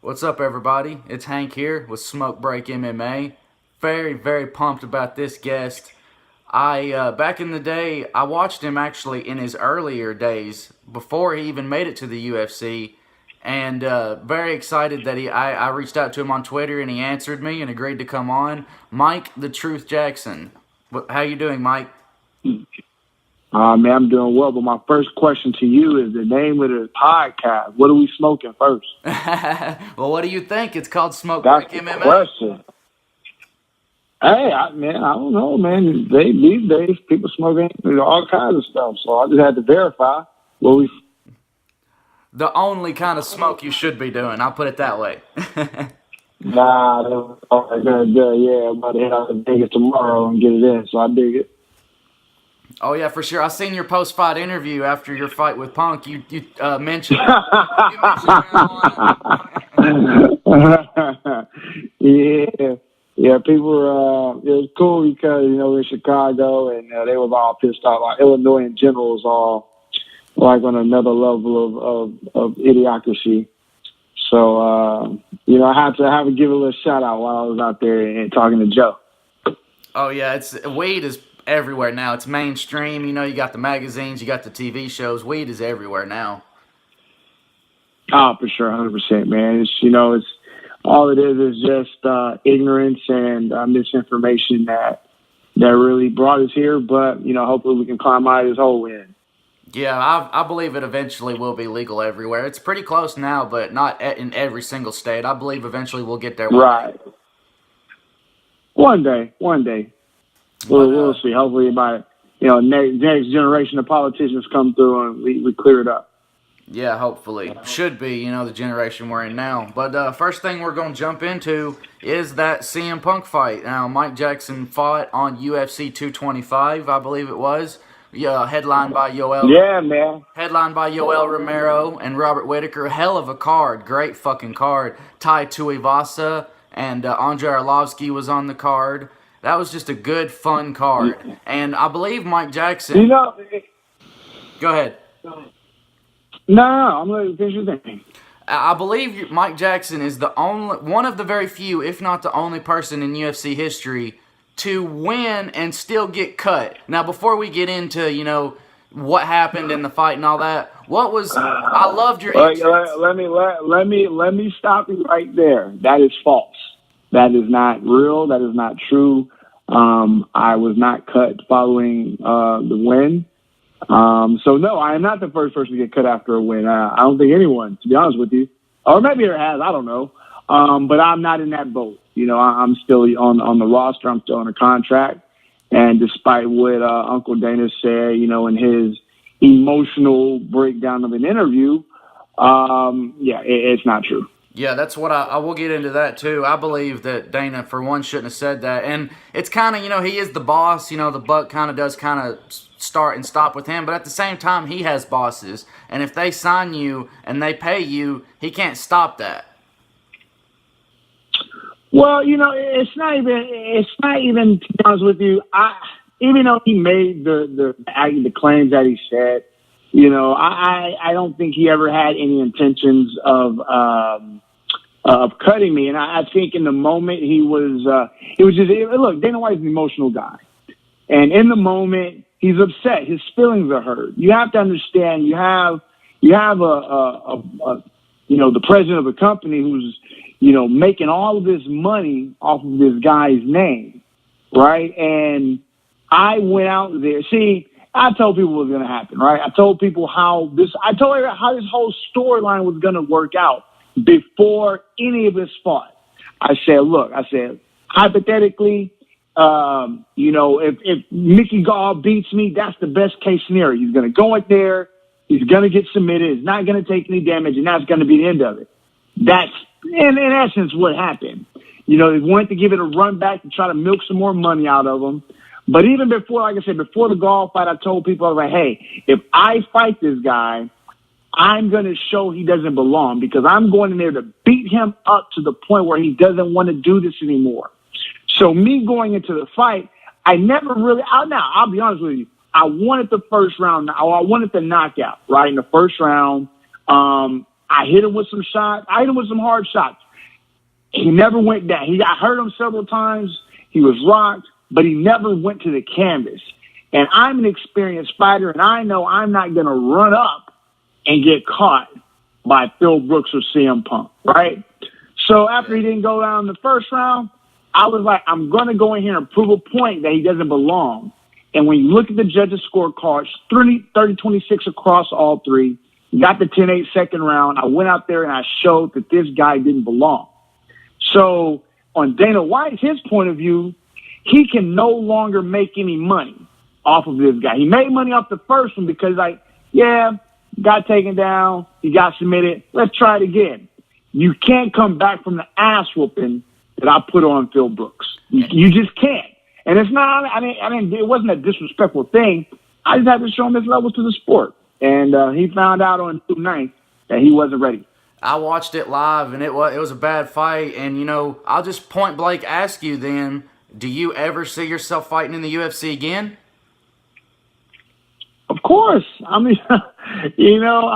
What's up, everybody? It's Hank here with Break MMA. Very, very pumped about this guest. Back in the day, I watched him actually in his earlier days before he even made it to the UFC, and very excited that I reached out to him on Twitter and he answered me and agreed to come on. Mike the Truth Jackson. How you doing, Mike? Man, I'm doing well, but my first question to you is the name of the podcast. What are we smoking first? Well, what do you think? It's called That's Break the MMA. question. Hey, I don't know, man. These days, people smoking all kinds of stuff, so I just had to verify what we. The only kind of smoke you should be doing. I'll put it that way. Nah, good. Yeah, I'm about to head out to Vegas tomorrow and get it in, so I dig it. Oh yeah, for sure. I seen your post-fight interview after your fight with Punk. You mentioned marijuana. Yeah. People were. It was cool because we're in Chicago and they was all pissed off. Like Illinois in general was all like on another level of idiocracy. So I had to give a little shout out while I was out there and talking to Joe. Oh yeah, weed is everywhere now. It's mainstream. You got the magazines, you got the TV shows. Weed is everywhere now. Oh, for sure, 100%, man. It's all it is just ignorance and misinformation that really brought us here. But hopefully we can climb out of this hole we're in. Yeah, I believe it eventually will be legal everywhere. It's pretty close now, but not in every single state. I believe eventually we'll get there. Right. One day. We'll see. Hopefully by next generation of politicians come through and we clear it up. Yeah, hopefully. Should be, the generation we're in now. But first thing we're going to jump into is that CM Punk fight. Now, Mike Jackson fought on UFC 225, I believe it was. Yeah, headlined by Yoel. Yeah, man. Headlined by Yoel Romero and Robert Whitaker. Hell of a card. Great fucking card. Tai Tuivasa and Andrei Arlovsky was on the card. That was just a good, fun card. And I believe Mike Jackson... Go ahead. No, I'm going to finish your thing. I believe Mike Jackson is one of the very few, if not the only person in UFC history to win and still get cut. Now, before we get into, what happened in the fight and all that, I loved your entrance. Let me stop you right there. That is false. That is not real. That is not true. I was not cut following the win. So no, I am not the first person to get cut after a win. I don't think anyone, to be honest with you, or maybe there has, I don't know. But I'm not in that boat. I'm still on the roster. I'm still on a contract. And despite what Uncle Dana said, in his emotional breakdown of an interview, it's not true. Yeah, that's what I will get into that too. I believe that Dana, for one, shouldn't have said that. And it's kind of, he is the boss. The buck kind of does start and stop with him. But at the same time, he has bosses. And if they sign you and they pay you, he can't stop that. Well, it's not even, to be honest with you, even though he made the claims that he said, I don't think he ever had any intentions of cutting me. And I think in the moment he was just, look, Dana White's an emotional guy. And in the moment, he's upset. His feelings are hurt. You have to understand, you have the president of a company who's, making all of this money off of this guy's name, right? And I went out there. See, I told people what was going to happen, right? I told people how this whole storyline was going to work out before any of us fought. I said, hypothetically, if Mickey Gall beats me, that's the best case scenario. He's going to go in there. He's going to get submitted. He's not going to take any damage, and that's going to be the end of it. That's, in essence, what happened. They wanted to give it a run back to try to milk some more money out of him. But even before, like I said, before the Gall fight, I told people, I was like, hey, if I fight this guy, I'm going to show he doesn't belong because I'm going in there to beat him up to the point where he doesn't want to do this anymore. So me going into the fight, I never really, I'll be honest with you, I wanted the first round. I wanted the knockout, right, in the first round. I hit him with some shots. I hit him with some hard shots. He never went down. I hurt him several times. He was rocked, but he never went to the canvas. And I'm an experienced fighter, and I know I'm not going to run up and get caught by Phil Brooks or CM Punk, right? So after he didn't go down in the first round, I was like, I'm going to go in here and prove a point that he doesn't belong. And when you look at the judges' scorecards, 30-26 across all three, got the 10-8 second round. I went out there and I showed that this guy didn't belong. So on Dana White's, his point of view, he can no longer make any money off of this guy. He made money off the first one because, like, yeah, got taken down, he got submitted. Let's try it again. You can't come back from the ass whooping that I put on Phil Brooks. You just can't. And it's not. I mean, it wasn't a disrespectful thing. I just had to show him his levels to the sport, and he found out on June 9th that he wasn't ready. I watched it live, and it was a bad fight. And you know, I'll just point blank ask you then: do you ever see yourself fighting in the UFC again? Of course. I mean, you know,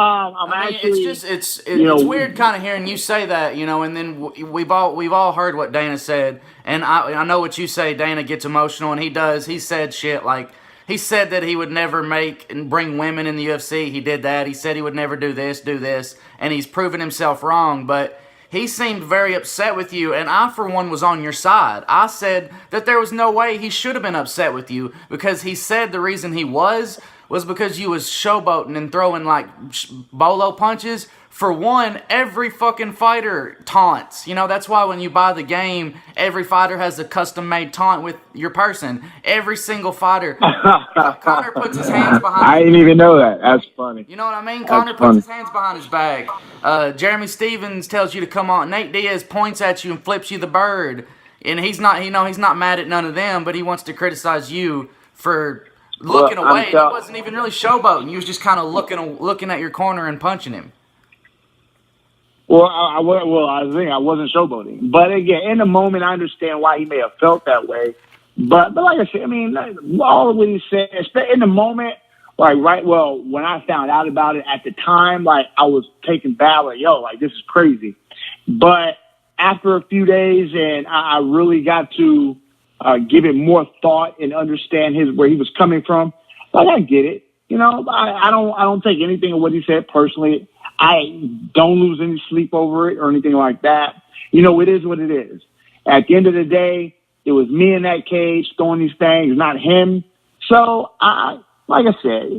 actually. It's weird kind of hearing you say that, you know. And then we've all heard what Dana said, and I know what you say. Dana gets emotional, and he does. He said shit like he said that he would never make and bring women in the UFC. He did that. He said he would never do this, and he's proven himself wrong. But he seemed very upset with you, and I, for one, was on your side. I said that there was no way he should have been upset with you because he said the reason he was because you was showboating and throwing like bolo punches. For one, every fucking fighter taunts. You know, that's why when you buy the game, every fighter has a custom-made taunt with your person. Every single fighter. Connor puts his hands behind I didn't even know that. That's funny. You know what I mean? Connor puts his hands behind his back. Jeremy Stevens tells you to come on. Nate Diaz points at you and flips you the bird. And he's not mad at none of them, but he wants to criticize you for looking away. He wasn't even really showboating. He was just kind of looking at your corner and punching him. Well, I think I wasn't showboating. But again, in the moment, I understand why he may have felt that way. But like I said, I mean, all of what he said, in the moment, like, right, well, when I found out about it at the time, like, I was taken back, like, yo, like, this is crazy. But after a few days, and I really got to give it more thought and understand where he was coming from, like, I get it. You know, I don't take anything of what he said personally. I don't lose any sleep over it or anything like that. You know, it is what it is. At the end of the day, it was me in that cage throwing these things, not him. So, like I said,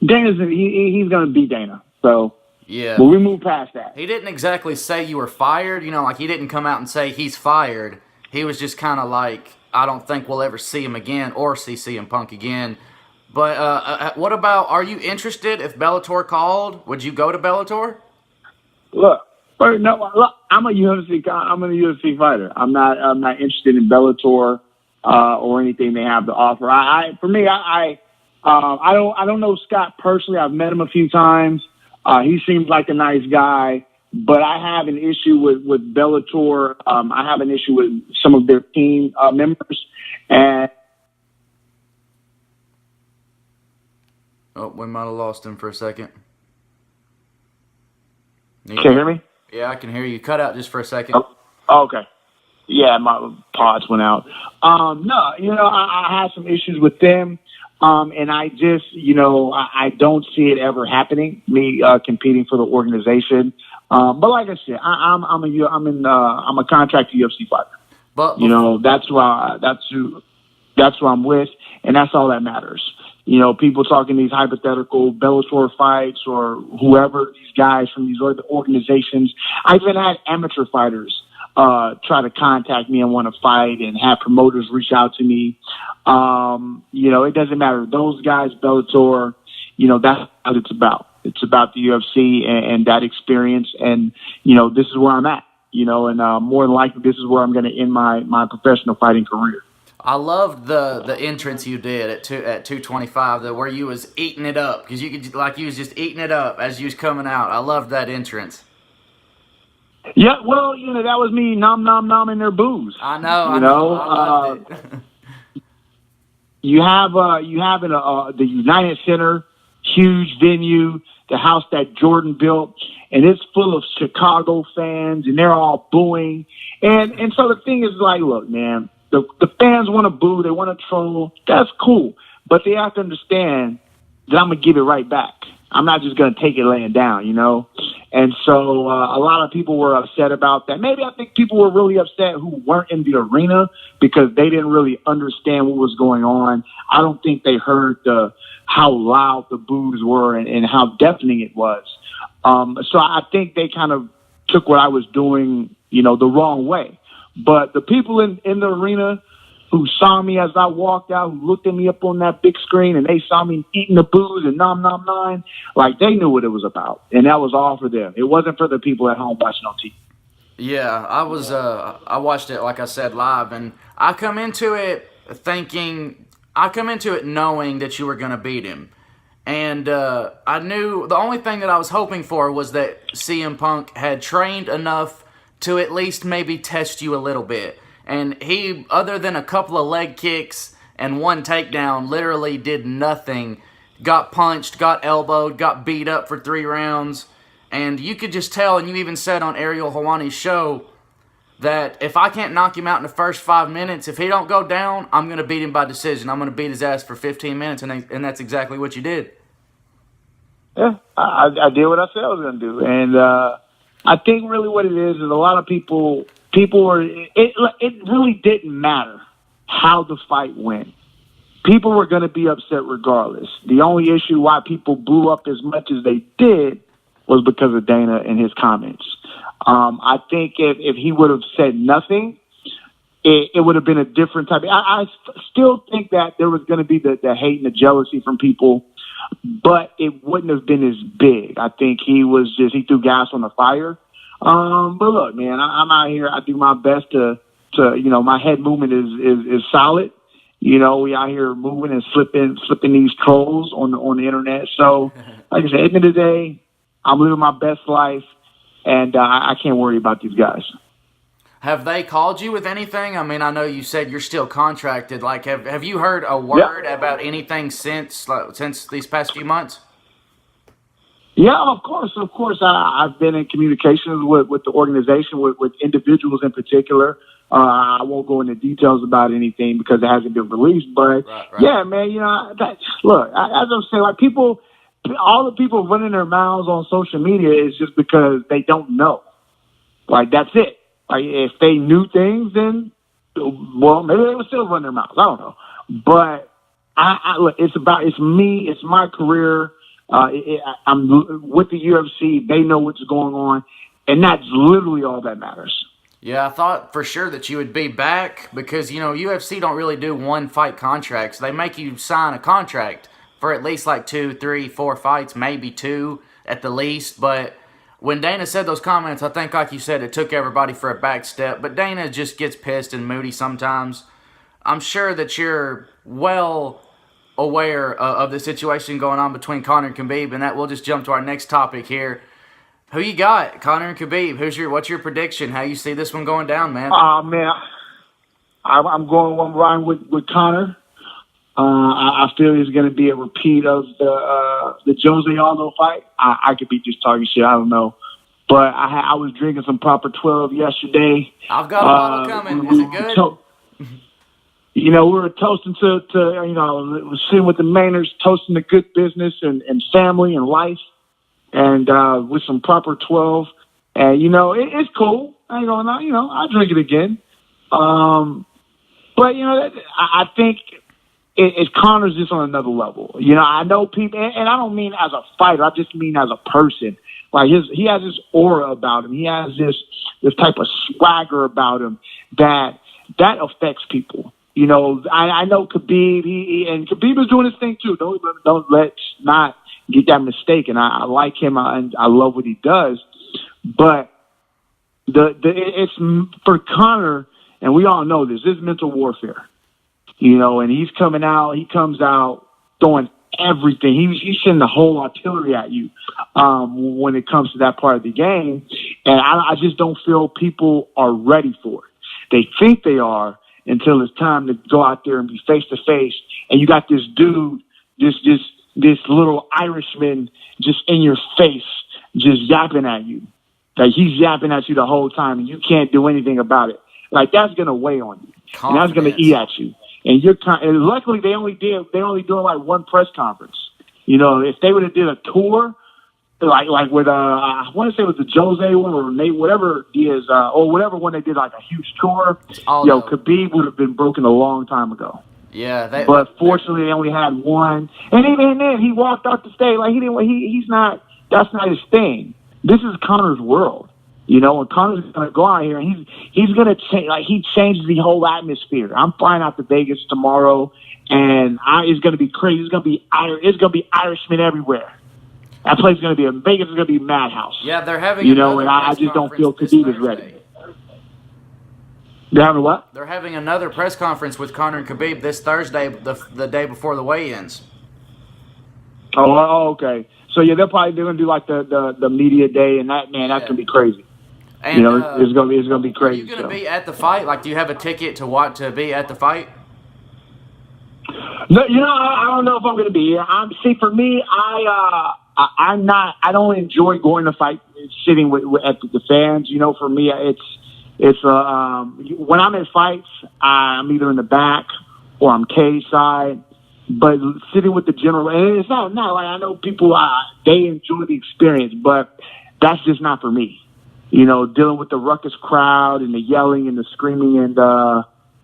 Dana's he's going to beat Dana. So, yeah. But we move past that. He didn't exactly say you were fired. You know, like he didn't come out and say he's fired. He was just kind of like, I don't think we'll ever see him again or see CM Punk again. But what about, are you interested if Bellator called? Would you go to Bellator? Look, I'm a UFC fighter. I'm not interested in Bellator or anything they have to offer. I don't know Scott personally. I've met him a few times. He seems like a nice guy, but I have an issue with Bellator. I have an issue with some of their team members. And oh, we might have lost him for a second. Can you hear me? Yeah, I can hear you. Cut out just for a second. Oh, okay. Yeah, my pods went out. No, you know, I have some issues with them. And I just, you know, I don't see it ever happening, me competing for the organization. But like I said, I'm a contracted UFC fighter. But you know, that's who I'm with, and that's all that matters. You know, people talking these hypothetical Bellator fights or whoever, these guys from these other organizations. I've even had amateur fighters try to contact me and want to fight, and have promoters reach out to me. You know, it doesn't matter. Those guys, Bellator, you know, that's what it's about. It's about the UFC and that experience. And, you know, this is where I'm at, you know, and more than likely this is where I'm going to end my professional fighting career. I loved the entrance you did at 225, where you was eating it up, because you was just eating it up as you was coming out. I loved that entrance. Yeah, well, you know, that was me nom in their booze. I know. I loved it. you have the United Center, huge venue. the house that Jordan built, and it's full of Chicago fans, and they're all booing. And so the thing is like, look, man, the fans want to boo, they want to troll. That's cool, but they have to understand that I'm gonna give it right back. I'm not just gonna take it laying down, you know. And so a lot of people were upset about that. Maybe I think people were really upset who weren't in the arena because they didn't really understand what was going on. I don't think they heard how loud the boos were and how deafening it was. So I think they kind of took what I was doing, you know, the wrong way. But the people in the arena who saw me as I walked out, who looked at me up on that big screen, and they saw me eating the booze and nom nom nine, like they knew what it was about, and that was all for them. It wasn't for the people at home watching on TV. Yeah, I watched it, like I said, live, and I come into it knowing that you were going to beat him. And I knew the only thing that I was hoping for was that CM Punk had trained enough to at least maybe test you a little bit. And he, other than a couple of leg kicks and one takedown, literally did nothing. Got punched, got elbowed, got beat up for 3 rounds. And you could just tell, and you even said on Ariel Helwani's show, that if I can't knock him out in the first 5 minutes, if he don't go down, I'm going to beat him by decision. I'm going to beat his ass for 15 minutes, and that's exactly what you did. Yeah, I did what I said I was going to do. And I think really what it is a lot of people were, it really didn't matter how the fight went. People were going to be upset regardless. The only issue why people blew up as much as they did was because of Dana and his comments. I think if he would have said nothing, it would have been a different type. I still think that there was going to be the hate and the jealousy from people, but it wouldn't have been as big. I think he threw gas on the fire. But look, man, I'm out here. I do my best to my head movement is solid. You know, we out here moving and slipping these trolls on the internet. So, like I said, at the end of the day, I'm living my best life, and I can't worry about these guys. Have they called you with anything? I mean, I know you said you're still contracted. Like, have you heard a word about anything since these past few months? Yeah, of course. I've been in communications with the organization, with individuals in particular. I won't go into details about anything because it hasn't been released. But right. Yeah, man, you know, look, as I'm saying, like all the people running their mouths on social media is just because they don't know. Like, that's it. Like, if they knew things, then, well, maybe they would still run their mouths. I don't know. But look, it's me, it's my career. I'm with the UFC. They know what's going on, and that's literally all that matters. Yeah, I thought for sure that you would be back because, you know, UFC don't really do one fight contracts. They make you sign a contract for at least like 2, 3, 4 fights, maybe 2 at the least. But when Dana said those comments, I think, like you said, it took everybody for a back step. But Dana just gets pissed and moody sometimes. I'm sure that you're well aware of the situation going on between Conor and Khabib, and that we'll just jump to our next topic here. Who you got, Conor and Khabib? What's your prediction? How you see this one going down, man? Man, I'm going one line with Conor. I feel it's going to be a repeat of the Jose Aldo fight. I could be just talking shit. I don't know. But I was drinking some proper 12 yesterday. I've got a bottle coming. Is it good? You know, we were toasting to you know, sitting with the Maynards, toasting to good business and family and life, and with some proper 12. And, you know, it's cool. I ain't gonna, you know, I'll drink it again. But, you know, I think it's Conor's just on another level. You know, I know people, and I don't mean as a fighter. I just mean as a person. Like, he has this aura about him. He has this type of swagger about him that affects people. You know, I know Khabib, and Khabib is doing his thing too. Let's not get that mistaken. I like him, and I love what he does. But it's for Conor, and we all know this is mental warfare. You know, and he comes out throwing everything. He's sending the whole artillery at you when it comes to that part of the game. And I just don't feel people are ready for it. They think they are, until it's time to go out there and be face to face. And you got this dude, this this little Irishman just in your face, just yapping at you. Like he's yapping at you the whole time, and you can't do anything about it. Like that's gonna weigh on you, and that's gonna eat at you. And and luckily they only doing like one press conference. You know, if they would have did a tour, like with I want to say it was the Jose one or Nate, whatever it is, or whatever one they did like a huge tour. Khabib would have been broken a long time ago. Yeah, but fortunately they only had one, and even then he walked off the stage like he's not. That's not his thing. This is Conor's world, you know. And Conor's gonna go out here and he's gonna change. Like he changes the whole atmosphere. I'm flying out to Vegas tomorrow, and it's gonna be crazy. It's gonna be Irishmen everywhere. That place is gonna be Vegas. Is gonna be a madhouse. Yeah, they're having and I just don't feel Khabib is ready. They're having what? They're having another press conference with Conor and Khabib this Thursday, the day before the weigh-ins. Oh, okay. So yeah, they're gonna do like the media day, and that's gonna be crazy. And, it's gonna be crazy. Are you gonna be at the fight? Like, do you have a ticket to be at the fight? No, I don't know if I'm gonna be here. For me, I'm not. I don't enjoy going to fight sitting at the fans. You know, for me, it's when I'm in fights, I'm either in the back or I'm cage side. But sitting with the general, and it's not like I know people, they enjoy the experience, but that's just not for me. You know, dealing with the ruckus crowd and the yelling and the screaming and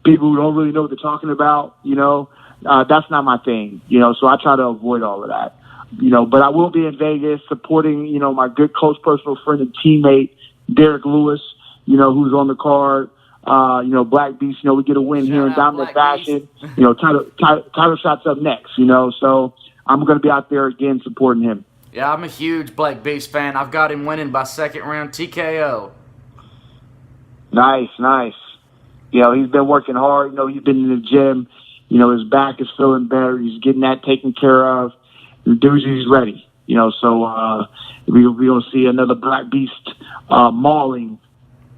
people who don't really know what they're talking about, you know, that's not my thing. You know, so I try to avoid all of that. You know, but I will be in Vegas supporting, you know, my good close personal friend and teammate, Derek Lewis, you know, who's on the card. You know, Black Beast, you know, we get a win here in dominant fashion. You know, title shots up next, you know, so I'm going to be out there again supporting him. Yeah, I'm a huge Black Beast fan. I've got him winning by second round TKO. Nice. You know, he's been working hard. You know, he's been in the gym. You know, his back is feeling better. He's getting that taken care of. The dude, he's ready. You know, so we're going to see another Black Beast mauling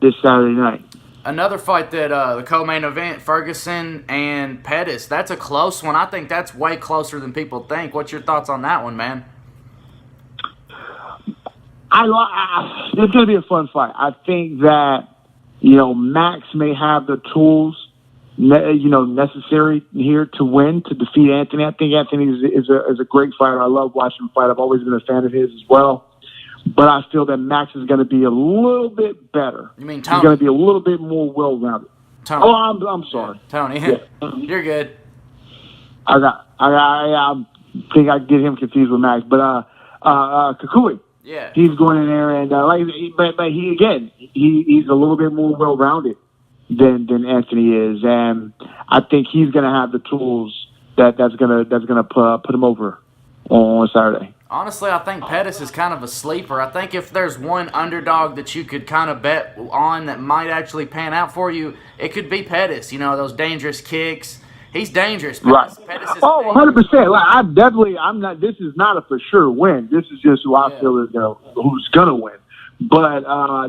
this Saturday night. Another fight that the co-main event, Ferguson and Pettis, that's a close one. I think that's way closer than people think. What's your thoughts on that one, man? It's going to be a fun fight. I think that, you know, Max may have the tools, you know, necessary here to win, to defeat Anthony. I think Anthony is a great fighter. I love watching him fight. I've always been a fan of his as well. But I feel that Max is going to be a little bit better. You mean Tony? He's going to be a little bit more well-rounded. Tony. Oh, I'm sorry. Tony, yeah. You're good. I think I get him confused with Max, but Kukui. Yeah. He's going in there and but he's a little bit more well-rounded than Anthony is, and I think he's going to have the tools that's going to put him over on Saturday. Honestly, I think Pettis is kind of a sleeper. I think if there's one underdog that you could kind of bet on that might actually pan out for you, it could be Pettis. You know, those dangerous kicks. He's dangerous. Pettis is 100%. Like, I'm not. This is not a for sure win. This is just who I feel is who's gonna win. But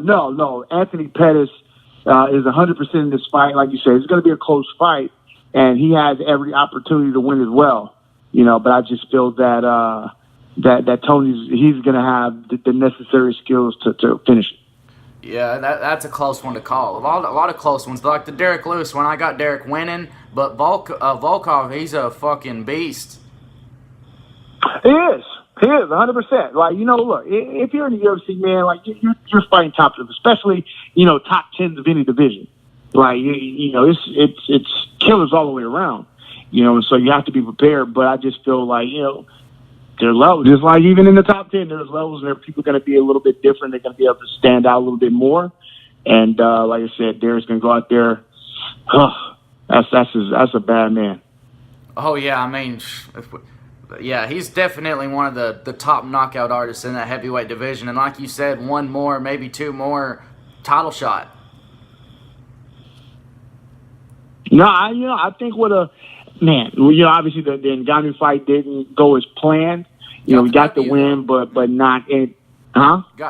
no. Anthony Pettis is 100% in this fight. Like you said, it's going to be a close fight, and he has every opportunity to win as well. You know, but I just feel that. That he's going to have the necessary skills to finish it. Yeah, that's a close one to call. A lot of close ones. Like the Derek Lewis one, I got Derek winning, but Volkov, he's a fucking beast. He is 100%. Like, you know, look, if you're in the UFC, man, like you're fighting top 10, especially, you know, top 10s of any division. Like, you know, it's killers all the way around. You know, and so you have to be prepared. But I just feel like, you know, they're low. Just like even in the top 10, there's levels and people are going to be a little bit different. They're going to be able to stand out a little bit more. And like I said, Derek's going to go out there. That's a bad man. Oh, yeah. I mean, yeah, he's definitely one of the top knockout artists in that heavyweight division. And like you said, one more, maybe two more title shot. No, I think obviously the Ngannou fight didn't go as planned. You know, we got the win, but not in.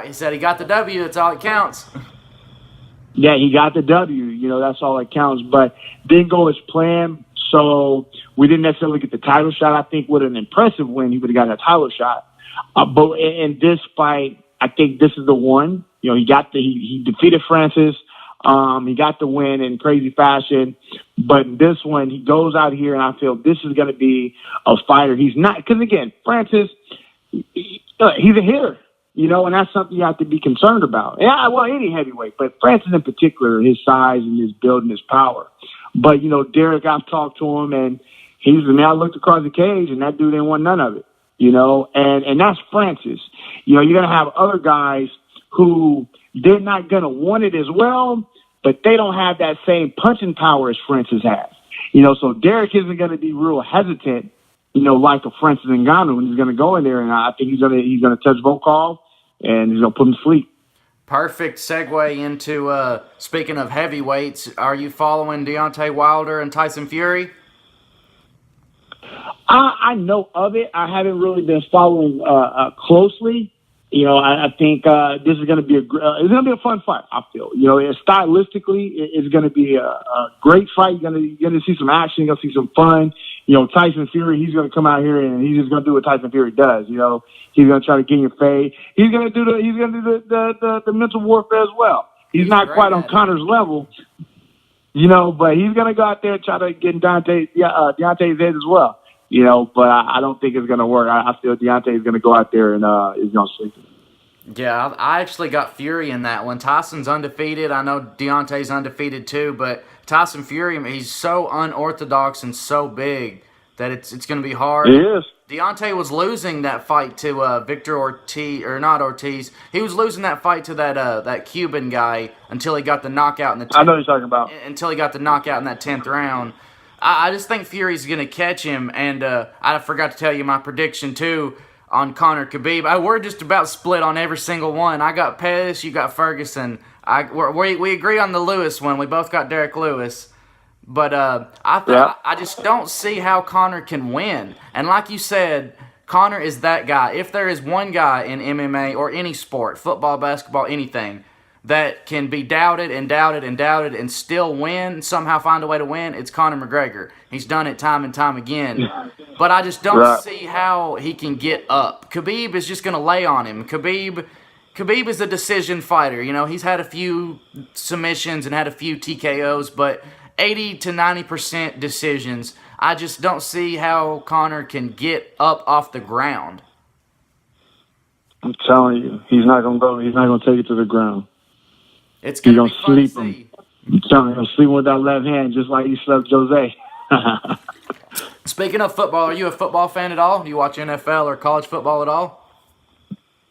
He said he got the W. That's all that counts. Yeah, he got the W. You know, that's all that counts. But didn't go as planned. So we didn't necessarily get the title shot. I think with an impressive win, he would have gotten a title shot. But in this fight, I think this is the one. You know, he defeated Francis. He got the win in crazy fashion. But this one, he goes out here, and I feel this is going to be a fighter. He's not, because again, Francis, he's a hitter, you know, and that's something you have to be concerned about. Yeah, well, any heavyweight, but Francis in particular, his size and his build and his power. But, you know, Derek, I've talked to him, and he's, I looked across the cage, and that dude didn't want none of it, you know, and that's Francis. You know, you're going to have other guys who they're not going to want it as well, but they don't have that same punching power as Francis has. You know, so Derek isn't going to be real hesitant, you know, like a Francis Ngannou when he's going to go in there, and I think he's going to touch Volkov, and he's going to put him to sleep. Perfect segue into, speaking of heavyweights, are you following Deontay Wilder and Tyson Fury? I know of it. I haven't really been following closely. You know, I think this is going to be it's going to be a fun fight. I feel, you know, stylistically, it's going to be a great fight. You're going to see some action. You're going to see some fun. You know, Tyson Fury, he's going to come out here and he's just going to do what Tyson Fury does. You know, he's going to try to get in your face. He's going to do the mental warfare as well. He's not quite on Connor's level, you know, but he's going to go out there and try to get in Deontay's head as well. You know, but I don't think it's going to work. I feel Deontay is going to go out there and is going to sleep. Yeah, I actually got Fury in that one. Tyson's undefeated. I know Deontay's undefeated too, but Tyson Fury, he's so unorthodox and so big that it's going to be hard. It is. Deontay was losing that fight to Victor Ortiz, or not Ortiz. He was losing that fight to that Cuban guy until he got the knockout in the. I know what you're talking about. Until he got the knockout in that 10th round. I just think Fury's going to catch him, and I forgot to tell you my prediction, too, on Conor Khabib. We're just about split on every single one. I got Pettis, you got Ferguson. We agree on the Lewis one. We both got Derek Lewis. But I just don't see how Conor can win. And like you said, Conor is that guy. If there is one guy in MMA or any sport, football, basketball, anything, that can be doubted and doubted and doubted and still win, somehow find a way to win, it's Conor McGregor. He's done it time and time again. But I just don't see how he can get up. Khabib is just going to lay on him. Khabib is a decision fighter. You know, he's had a few submissions and had a few TKOs, but 80 to 90% decisions. I just don't see how Conor can get up off the ground. I'm telling you, he's not going to go. He's not going to take it to the ground. It's going to be fun to see. I'm telling you, he'll sleep with that left hand just like he slept Jose. Speaking of football, are you a football fan at all? Do you watch NFL or college football at all?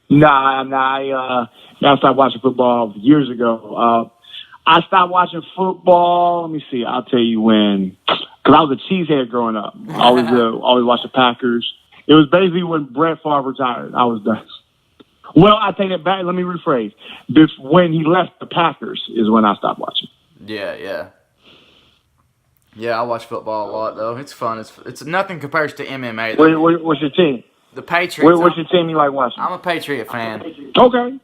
Nah. I stopped watching football years ago. I stopped watching football. Let me see. I'll tell you when. Because I was a cheesehead growing up. I always watched the Packers. It was basically when Brett Favre retired. I was done. Well, I take it back. Let me rephrase. When he left the Packers is when I stopped watching. Yeah. Yeah, I watch football a lot, though. It's fun. It's nothing compares to MMA. What's your team? The Patriots. What's your team you like watching? I'm a Patriot fan. Okay.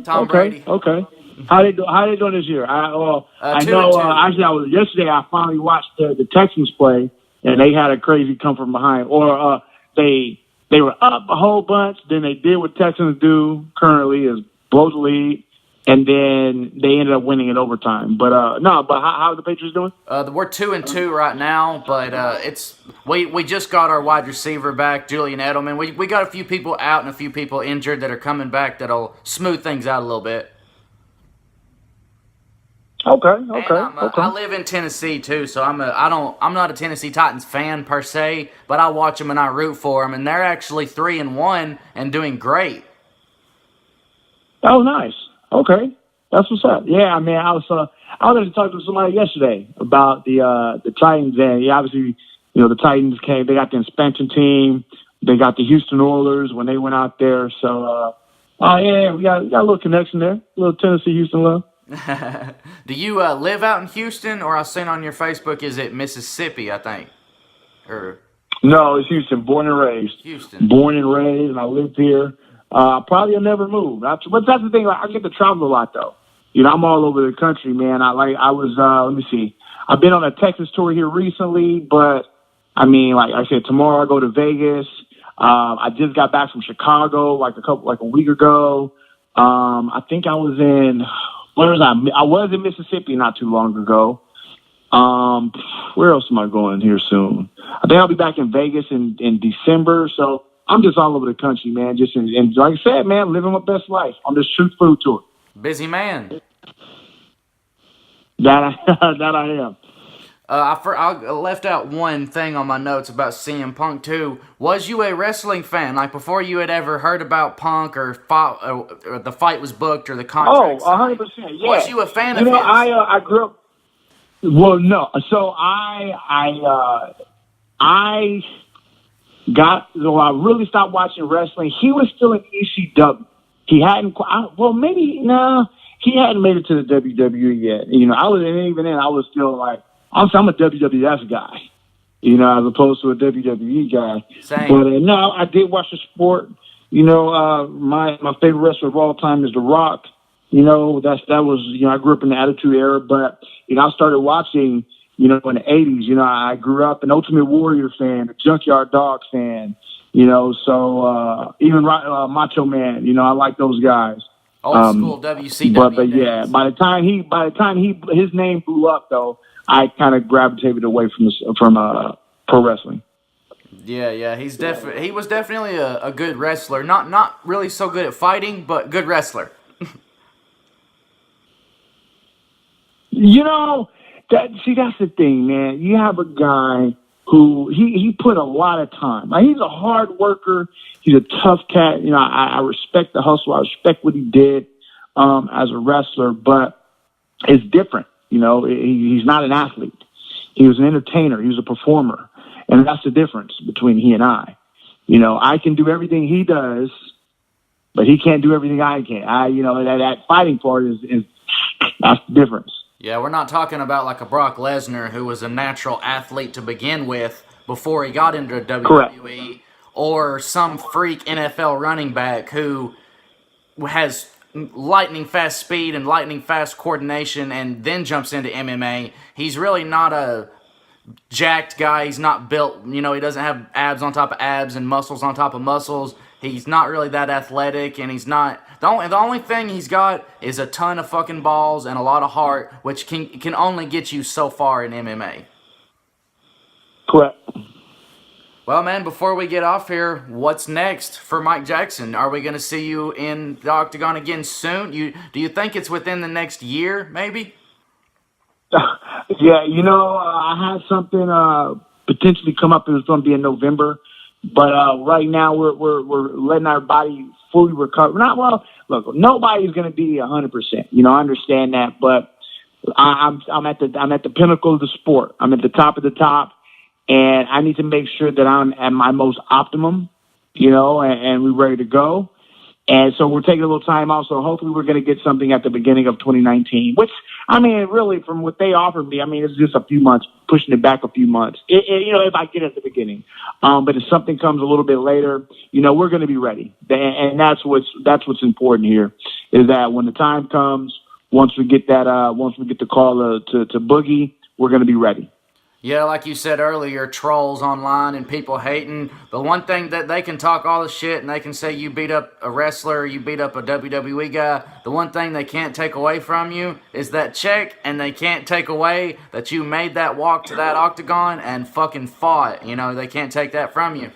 Tom Brady. Okay. How they doing this year? I know. Actually, yesterday I finally watched the Texans play, and they had a crazy come from behind. Or they were up a whole bunch. Then they did what Texans do currently is blow the lead, and then they ended up winning in overtime. But how are the Patriots doing? We're 2-2 right now, but we just got our wide receiver back, Julian Edelman. We got a few people out and a few people injured that are coming back that'll smooth things out a little bit. Okay. I live in Tennessee too, so I'm not a Tennessee Titans fan per se, but I watch them and I root for them, and they're actually 3-1 and doing great. Oh, nice. Okay, that's what's up. Yeah, I mean, I was going to talk to somebody yesterday about the Titans, and obviously, you know, the Titans came. They got the expansion team. They got the Houston Oilers when they went out there. So, we got a little connection there, a little Tennessee Houston love. Do you live out in Houston, or I seen on your Facebook, is it Mississippi, I think? No, it's Houston, born and raised. Born and raised, and I lived here. Probably will never move. But that's the thing, I get to travel a lot, though. You know, I'm all over the country, man. Let me see. I've been on a Texas tour here recently, but I mean, like I said, tomorrow I go to Vegas. I just got back from Chicago like a week ago. I think I was in, where was I? I was in Mississippi not too long ago. Where else am I going here soon? I think I'll be back in Vegas in December. So I'm just all over the country, man. Just and like I said, man, living my best life on this Truth Food tour. Busy man. That I am. I left out one thing on my notes about CM Punk too. Was you a wrestling fan? Like before you had ever heard about Punk or the fight was booked or the contract signed? 100%. Yeah. Was you a fan You of know, his? I grew up. Well, no. So I got. So I really stopped watching wrestling. He was still in ECW. He hadn't. Well, maybe no. He hadn't made it to the WWE yet. You know, I was, and even then, I was still like, I'm a WWF guy, you know, as opposed to a WWE guy. Same. But no, I did watch the sport. You know, my favorite wrestler of all time is The Rock. You know, that was, you know, I grew up in the Attitude Era, but, you know, I started watching, you know, in the 80s. You know, I grew up an Ultimate Warrior fan, a Junkyard Dog fan, you know, so even Macho Man, you know, I like those guys. Old school WCW. But yeah, by the time his name blew up though, I kind of gravitated away from pro wrestling. Yeah, he was definitely a good wrestler. Not really so good at fighting, but good wrestler. You know, that's the thing, man. You have a guy who he put a lot of time. Like, he's a hard worker. He's a tough cat. You know, I respect the hustle. I respect what he did as a wrestler, but it's different. You know, he's not an athlete. He was an entertainer. He was a performer. And that's the difference between he and I. You know, I can do everything he does, but he can't do everything I can. You know, that fighting part is that's the difference. Yeah, we're not talking about like a Brock Lesnar who was a natural athlete to begin with before he got into WWE. Correct. Or some freak NFL running back who has lightning fast speed and lightning fast coordination and then jumps into MMA. He's really not a jacked guy. He's not built, you know, he doesn't have abs on top of abs and muscles on top of muscles. He's not really that athletic, and he's not the only thing he's got is a ton of fucking balls and a lot of heart, which can only get you so far in MMA. Correct. Well, man, before we get off here, what's next for Mike Jackson? Are we going to see you in the Octagon again soon? Do you think it's within the next year, maybe? Yeah, you know, I had something potentially come up. It was going to be in November, but right now we're letting our body fully recover. Look, nobody's going to be 100%. You know, I understand that, but I'm at the pinnacle of the sport. I'm at the top of the top. And I need to make sure that I'm at my most optimum, you know, and we're ready to go. And so we're taking a little time off. So hopefully we're going to get something at the beginning of 2019, which, I mean, really from what they offered me, I mean, it's just a few months, pushing it back a few months, you know, if I get it at the beginning. But if something comes a little bit later, you know, we're going to be ready. And that's what's important here is that when the time comes, once we get the call to Boogie, we're going to be ready. Yeah, like you said earlier, trolls online and people hating. The one thing that they can talk all the shit and they can say you beat up a wrestler, you beat up a WWE guy. The one thing they can't take away from you is that check, and they can't take away that you made that walk to that octagon and fucking fought. You know, they can't take that from you.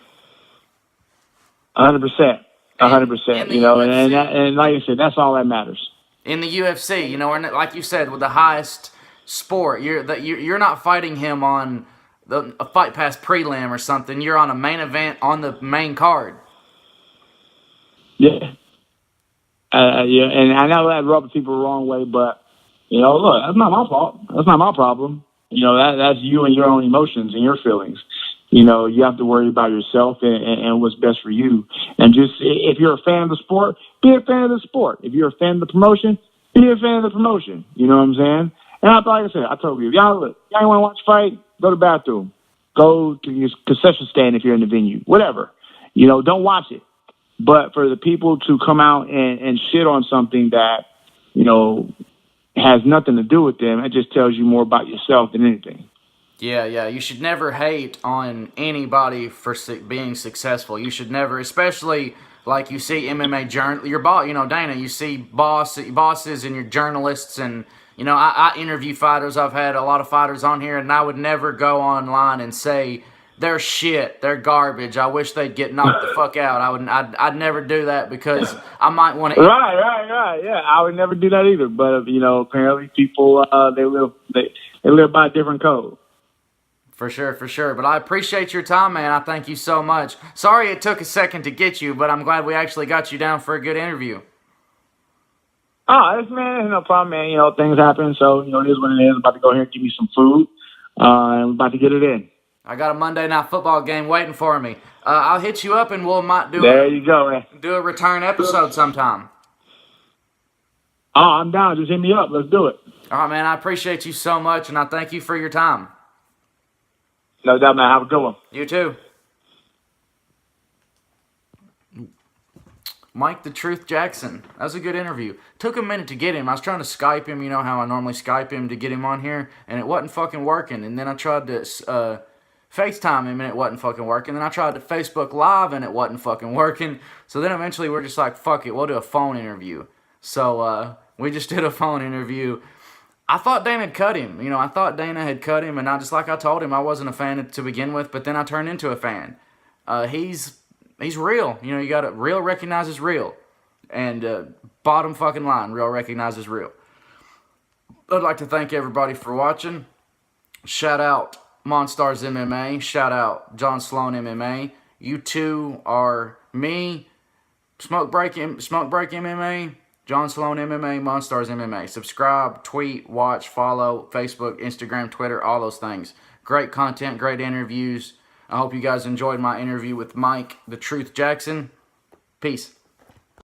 100%. 100%. You know, and like I said, that's all that matters. In the UFC, you know, and like you said, with the highest sport, you're not fighting him on a Fight Pass prelim or something. You're on a main event on the main card. Yeah. Yeah, and I know that rubs people the wrong way, but you know, look, that's not my fault. That's not my problem. You know, that's you and your own emotions and your feelings. You know, you have to worry about yourself and what's best for you. And just if you're a fan of the sport, be a fan of the sport. If you're a fan of the promotion, be a fan of the promotion. You know what I'm saying? And like I said, I told you, y'all want to watch a fight, go to the bathroom. Go to your concession stand if you're in the venue. Whatever. You know, don't watch it. But for the people to come out and shit on something that, you know, has nothing to do with them. It just tells you more about yourself than anything. Yeah, yeah. You should never hate on anybody for being successful. You should never, especially like you see MMA your boss, Dana. You see bosses and your journalists, and I interview fighters. I've had a lot of fighters on here, and I would never go online and say they're shit, they're garbage. I wish they'd get knocked the fuck out. I'd never do that because I might want to. Right. Yeah, I would never do that either. But apparently people they live by a different code. For sure. But I appreciate your time, man. I thank you so much. Sorry it took a second to get you, but I'm glad we actually got you down for a good interview. Oh, man, no problem, man. Things happen, so it is what it is. I'm about to go here and give me some food. I'm about to get it in. I got a Monday Night Football game waiting for me. I'll hit you up and might do you go, man. Do a return episode sometime. Oh, I'm down. Just hit me up. Let's do it. All right, man. I appreciate you so much, and I thank you for your time. No doubt, man. Have a good one. You too. Mike the Truth Jackson. That was a good interview. Took a minute to get him. I was trying to Skype him, how I normally Skype him to get him on here, and it wasn't fucking working. And then I tried to FaceTime him, and it wasn't fucking working. Then I tried to Facebook Live, and it wasn't fucking working. So then eventually we're just like, fuck it, we'll do a phone interview. So we just did a phone interview. I thought Dana had cut him. I thought Dana had cut him, and I told him I wasn't a fan to begin with, but then I turned into a fan. He's real. You got to real recognizes real, and bottom fucking line, real recognizes real. I'd like to thank everybody for watching. Shout out Monstars MMA. Shout out John Sloan MMA. You two are me, Smoke Break MMA. John Sloan MMA, Monstars MMA. Subscribe, tweet, watch, follow, Facebook, Instagram, Twitter, all those things. Great content, great interviews. I hope you guys enjoyed my interview with Mike the Truth Jackson. Peace.